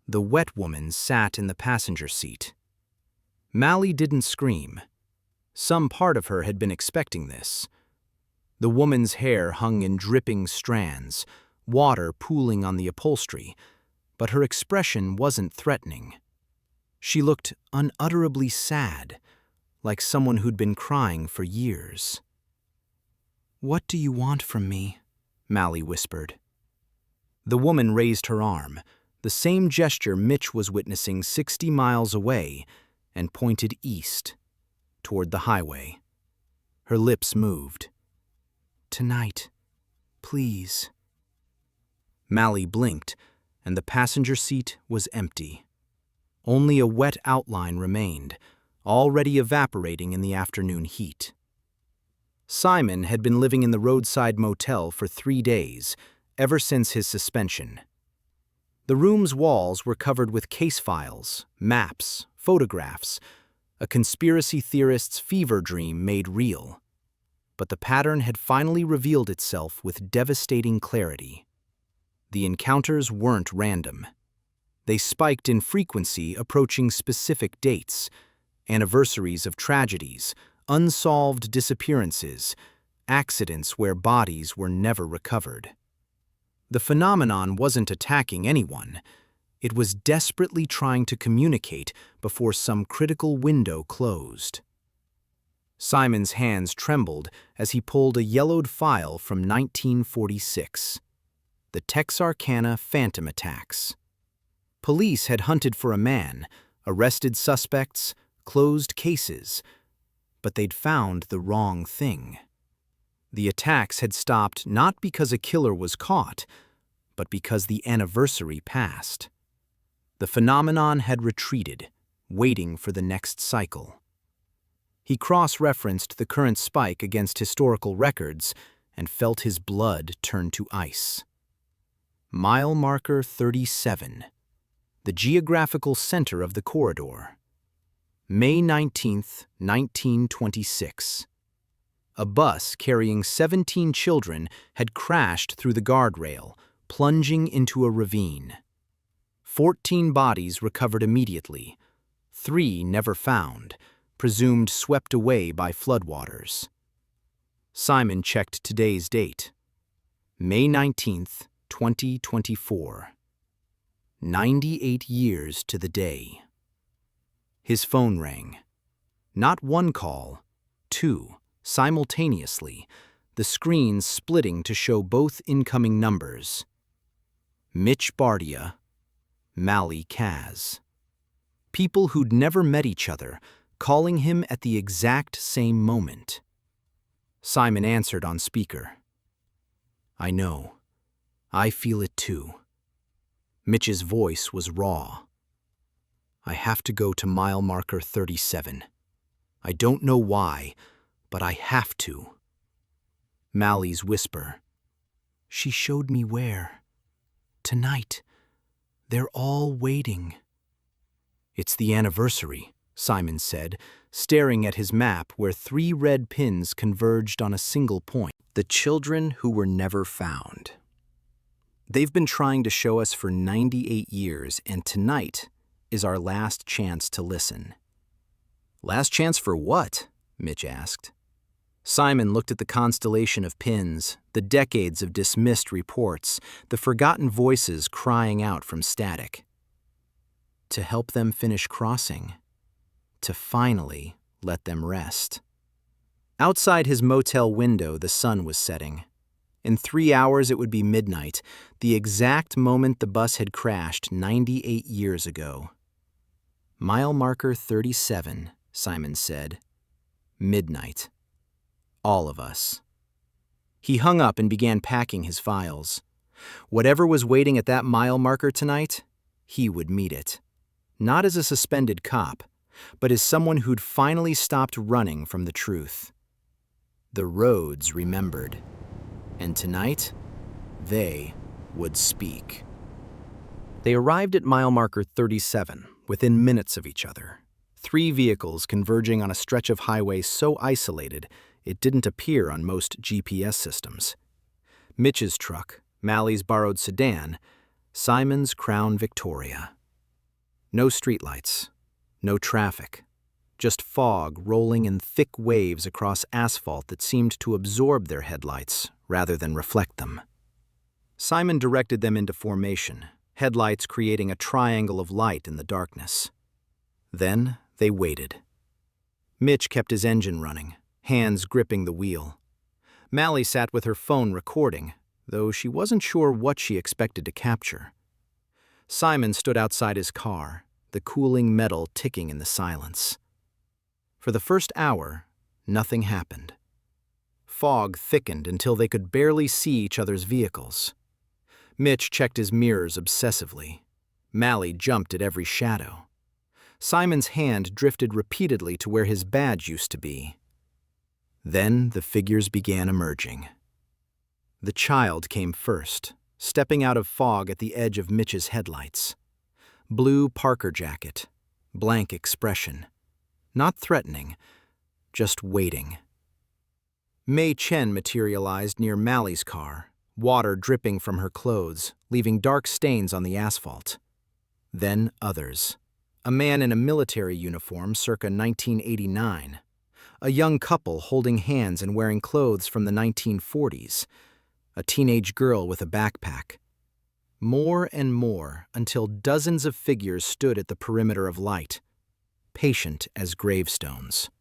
the wet woman sat in the passenger seat. Malie didn't scream. Some part of her had been expecting this. The woman's hair hung in dripping strands, water pooling on the upholstery, but her expression wasn't threatening. She looked unutterably sad, like someone who'd been crying for years. "What do you want from me?" Malie whispered. The woman raised her arm, the same gesture Mitch was witnessing 60 miles away, and pointed east, toward the highway. Her lips moved. "Tonight, please." Malie blinked, and the passenger seat was empty. Only a wet outline remained, already evaporating in the afternoon heat. Simon had been living in the roadside motel for 3 days, ever since his suspension. The room's walls were covered with case files, maps, photographs, a conspiracy theorist's fever dream made real. but the pattern had finally revealed itself with devastating clarity. The encounters weren't random. They spiked in frequency approaching specific dates, anniversaries of tragedies, unsolved disappearances, accidents where bodies were never recovered. The phenomenon wasn't attacking anyone. It was desperately trying to communicate before some critical window closed. Simon's hands trembled as he pulled a yellowed file from 1946. The Texarkana Phantom Attacks. Police had hunted for a man, arrested suspects, closed cases, but they'd found the wrong thing. The attacks had stopped not because a killer was caught, but because the anniversary passed. The phenomenon had retreated, waiting for the next cycle. He cross-referenced the current spike against historical records and felt his blood turn to ice. Mile marker 37, the geographical center of the corridor. May 19, 1926. A bus carrying 17 children had crashed through the guardrail, plunging into a ravine. 14 bodies recovered immediately, 3 never found, presumed swept away by floodwaters. Simon checked today's date. May 19, 2024. 98 years to the day. His phone rang. Not one call, 2, simultaneously, the screens splitting to show both incoming numbers. Mitch Bardia, Malie Kaz. People who'd never met each other, calling him at the exact same moment. Simon answered on speaker. I know. I feel it too. Mitch's voice was raw. I have to go to mile marker 37. I don't know why, but I have to. Malie's whisper. She showed me where. Tonight. They're all waiting. It's the anniversary, Simon said, staring at his map where 3 red pins converged on a single point. The children who were never found. They've been trying to show us for 98 years, and tonight is our last chance to listen. Last chance for what? Mitch asked. Simon looked at the constellation of pins, the decades of dismissed reports, the forgotten voices crying out from static. To help them finish crossing. To finally let them rest. Outside his motel window, the sun was setting. In 3 hours, it would be midnight, the exact moment the bus had crashed 98 years ago. Mile marker 37, Simon said. Midnight. All of us. He hung up and began packing his files. Whatever was waiting at that mile marker tonight, he would meet it. Not as a suspended cop, but as someone who'd finally stopped running from the truth. The roads remembered. And tonight, they would speak. They arrived at mile marker 37, within minutes of each other. 3 vehicles converging on a stretch of highway so isolated it didn't appear on most GPS systems. Mitch's truck, Malie's borrowed sedan, Simon's Crown Victoria. No streetlights, no traffic, just fog rolling in thick waves across asphalt that seemed to absorb their headlights rather than reflect them. Simon directed them into formation, headlights creating a triangle of light in the darkness. Then they waited. Mitch kept his engine running, hands gripping the wheel. Malie sat with her phone recording, though she wasn't sure what she expected to capture. Simon stood outside his car, the cooling metal ticking in the silence. For the first hour, nothing happened. Fog thickened until they could barely see each other's vehicles. Mitch checked his mirrors obsessively. Malie jumped at every shadow. Simon's hand drifted repeatedly to where his badge used to be. Then the figures began emerging. The child came first, stepping out of fog at the edge of Mitch's headlights. Blue Parker jacket, blank expression. Not threatening, just waiting. Mei Chen materialized near Malie's car, water dripping from her clothes, leaving dark stains on the asphalt. Then others. A man in a military uniform circa 1989. A young couple holding hands and wearing clothes from the 1940s. A teenage girl with a backpack. More and more until dozens of figures stood at the perimeter of light, patient as gravestones.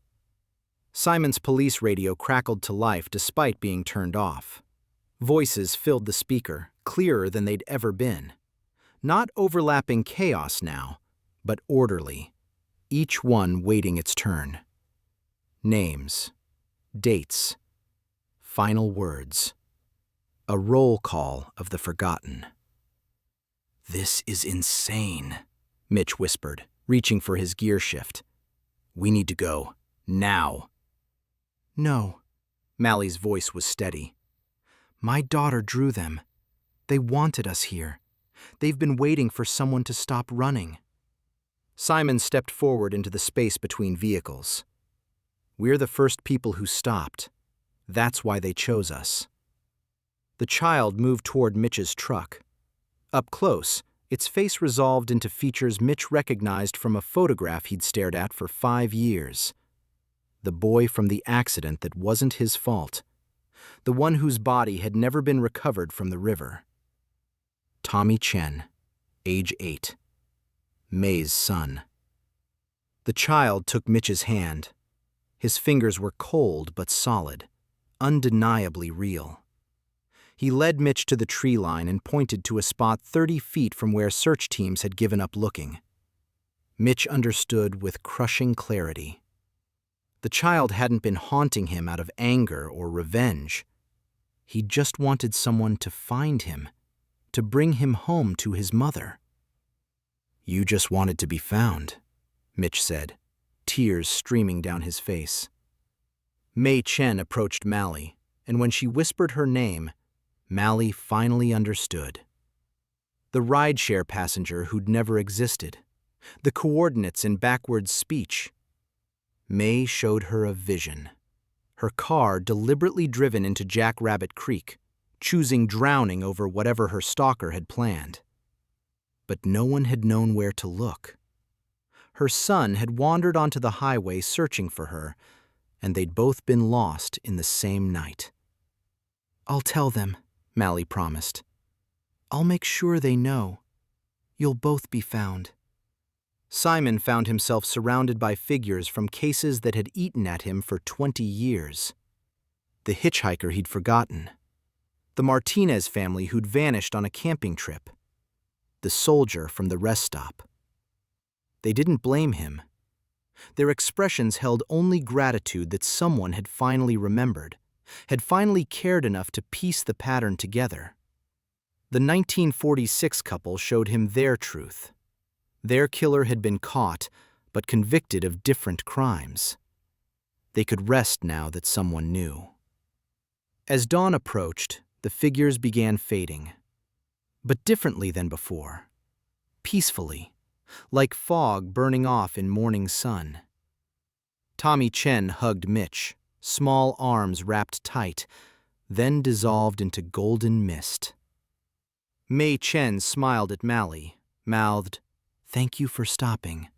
Simon's police radio crackled to life despite being turned off. Voices filled the speaker, clearer than they'd ever been. Not overlapping chaos now, but orderly, each one waiting its turn. Names, dates, final words. A roll call of the forgotten. "This is insane," Mitch whispered, reaching for his gear shift. "We need to go, now." "No," Malie's voice was steady. "My daughter drew them. They wanted us here. They've been waiting for someone to stop running." Simon stepped forward into the space between vehicles. "We're the first people who stopped. That's why they chose us." The child moved toward Mitch's truck. Up close, its face resolved into features Mitch recognized from a photograph he'd stared at for 5 years. The boy from the accident that wasn't his fault. The one whose body had never been recovered from the river. Tommy Chen, age 8. May's son. The child took Mitch's hand. His fingers were cold but solid, undeniably real. He led Mitch to the tree line and pointed to a spot 30 feet from where search teams had given up looking. Mitch understood with crushing clarity. The child hadn't been haunting him out of anger or revenge. He just wanted someone to find him, to bring him home to his mother. "You just wanted to be found," Mitch said, tears streaming down his face. Mei Chen approached Malie, and when she whispered her name, Malie finally understood. The rideshare passenger who'd never existed. The coordinates in backwards speech. Mei showed her a vision. Her car deliberately driven into Jackrabbit Creek, choosing drowning over whatever her stalker had planned. But no one had known where to look. Her son had wandered onto the highway searching for her, and they'd both been lost in the same night. "I'll tell them," Malie promised. "I'll make sure they know. You'll both be found." Simon found himself surrounded by figures from cases that had eaten at him for 20 years. The hitchhiker he'd forgotten. The Martinez family who'd vanished on a camping trip. The soldier from the rest stop. They didn't blame him. Their expressions held only gratitude that someone had finally remembered, had finally cared enough to piece the pattern together. The 1946 couple showed him their truth. Their killer had been caught, but convicted of different crimes. They could rest now that someone knew. As dawn approached, the figures began fading. But differently than before. Peacefully, like fog burning off in morning sun. Tommy Chen hugged Mitch, small arms wrapped tight, then dissolved into golden mist. Mei Chen smiled at Malie, mouthed, "Thank you for stopping,"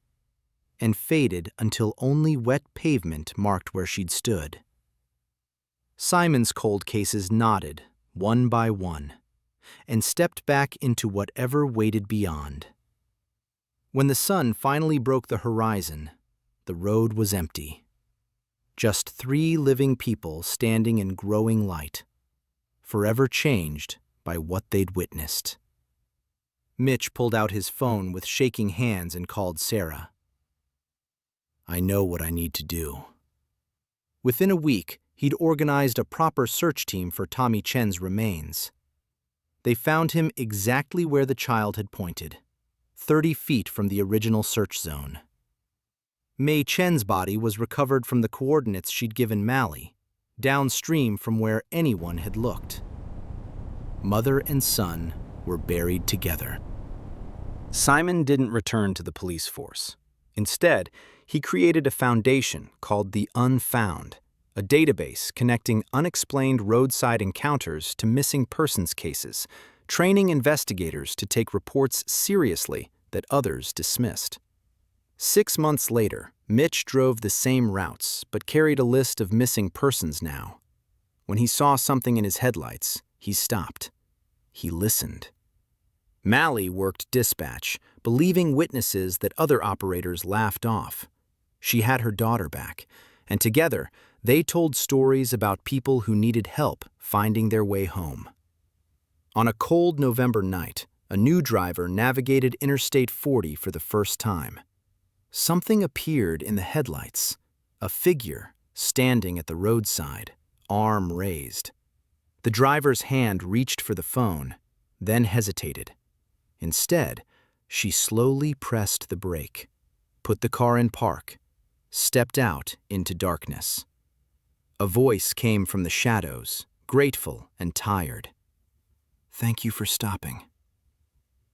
and faded until only wet pavement marked where she'd stood. Simon's cold cases nodded, one by one, and stepped back into whatever waited beyond. When the sun finally broke the horizon, the road was empty. Just 3 living people standing in growing light, forever changed by what they'd witnessed. Mitch pulled out his phone with shaking hands and called Sarah. "I know what I need to do." Within a week, he'd organized a proper search team for Tommy Chen's remains. They found him exactly where the child had pointed, 30 feet from the original search zone. Mei Chen's body was recovered from the coordinates she'd given Malie, downstream from where anyone had looked. Mother and son were buried together. Simon didn't return to the police force. Instead, he created a foundation called the Unfound, a a database connecting unexplained roadside encounters to missing persons cases, training investigators to take reports seriously that others dismissed. 6 months later, Mitch drove the same routes but carried a list of missing persons now. When he saw something in his headlights, he stopped. He listened. Malie worked dispatch, believing witnesses that other operators laughed off. She had her daughter back, and together they told stories about people who needed help finding their way home. On a cold November night, a new driver navigated Interstate 40 for the first time. Something appeared in the headlights, a figure standing at the roadside, arm raised. The driver's hand reached for the phone, then hesitated. Instead, she slowly pressed the brake, put the car in park, stepped out into darkness. A voice came from the shadows, grateful and tired. "Thank you for stopping."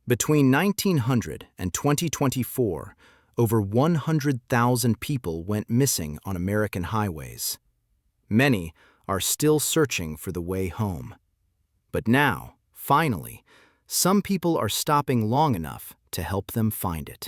Between 1900 and 2024, over 100,000 people went missing on American highways. Many are still searching for the way home. But now, finally, some people are stopping long enough to help them find it.